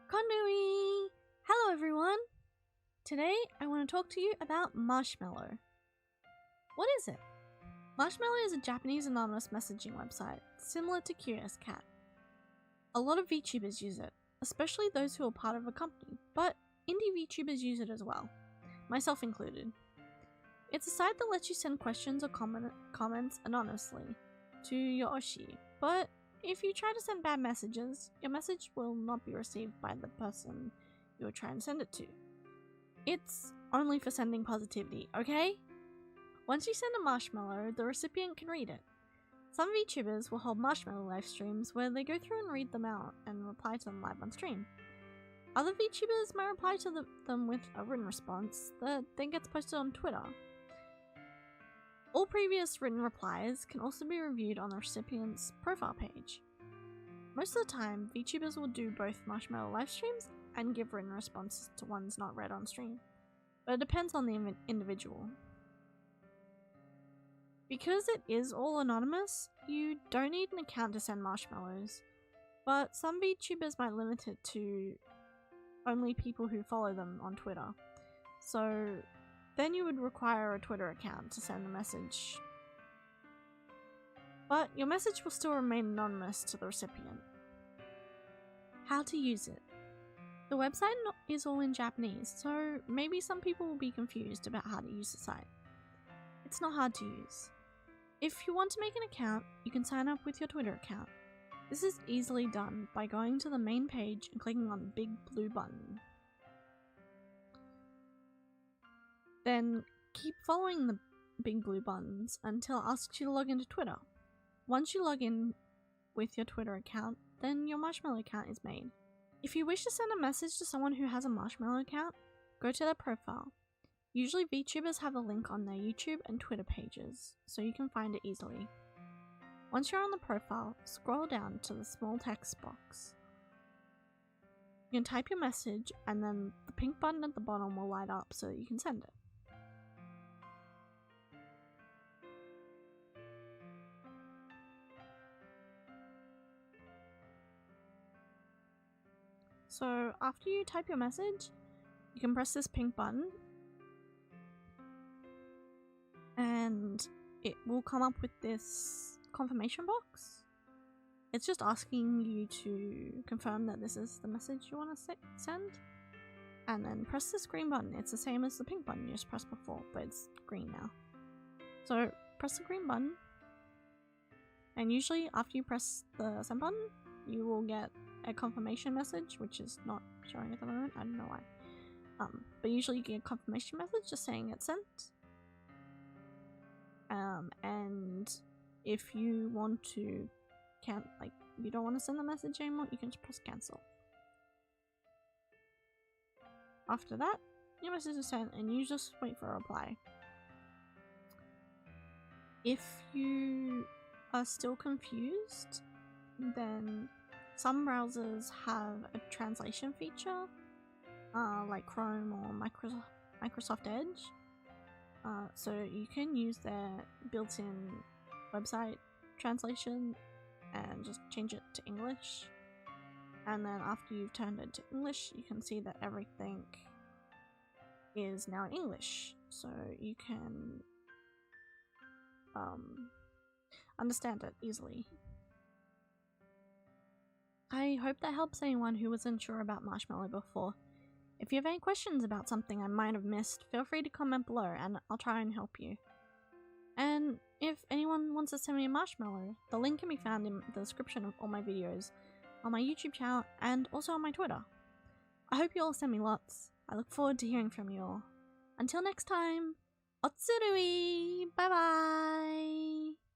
Konnichiwa! Hello everyone! Today I want to talk to you about Marshmallow. What is it? Marshmallow is a Japanese anonymous messaging website, similar to Curious Cat. A lot of VTubers use it, especially those who are part of a company, but indie VTubers use it as well, myself included. It's a site that lets you send questions or comments anonymously to your Oshi, but if you try to send bad messages, your message will not be received by the person you are trying to send it to. It's only for sending positivity, okay? Once you send a marshmallow, the recipient can read it. Some VTubers will hold marshmallow live streams where they go through and read them out and reply to them live on stream. Other VTubers might reply to them with a written response that then gets posted on Twitter. All previous written replies can also be reviewed on the recipient's profile page. Most of the time, VTubers will do both marshmallow live streams and give written responses to ones not read on stream, but it depends on the individual. Because it is all anonymous, you don't need an account to send marshmallows, but some VTubers might limit it to only people who follow them on Twitter, so then you would require a Twitter account to send the message. But your message will still remain anonymous to the recipient. How to use it. The website is all in Japanese, so maybe some people will be confused about how to use the site. It's not hard to use. If you want to make an account, you can sign up with your Twitter account. This is easily done by going to the main page and clicking on the big blue button. Then keep following the big blue buttons until it asks you to log into Twitter. Once you log in with your Twitter account, then your Marshmallow account is made. If you wish to send a message to someone who has a Marshmallow account, go to their profile. Usually VTubers have a link on their YouTube and Twitter pages, so you can find it easily. Once you're on the profile, scroll down to the small text box. You can type your message and then the pink button at the bottom will light up so that you can send it. So after you type your message, you can press this pink button and it will come up with this confirmation box. It's just asking you to confirm that this is the message you want to send, and then press this green button. It's the same as the pink button you just pressed before, but it's green now. So press the green button, and usually after you press the send button, you will get a confirmation message, which is not showing at the moment. I don't know why. But usually you get a confirmation message just saying it's sent. And if you want to if you don't want to send the message anymore, you can just press cancel. After that, your message is sent and you just wait for a reply. If you are still confused, then some browsers have a translation feature, like Chrome or Microsoft Edge. So you can use their built-in website translation and just change it to English. And then after you've turned it to English, you can see that everything is now in English. So you can understand it easily. I hope that helps anyone who was unsure about Marshmallow before. If you have any questions about something I might have missed, feel free to comment below and I'll try and help you. And if anyone wants to send me a marshmallow, the link can be found in the description of all my videos, on my YouTube channel, and also on my Twitter. I hope you all send me lots. I look forward to hearing from you all. Until next time, otsurui! Bye bye!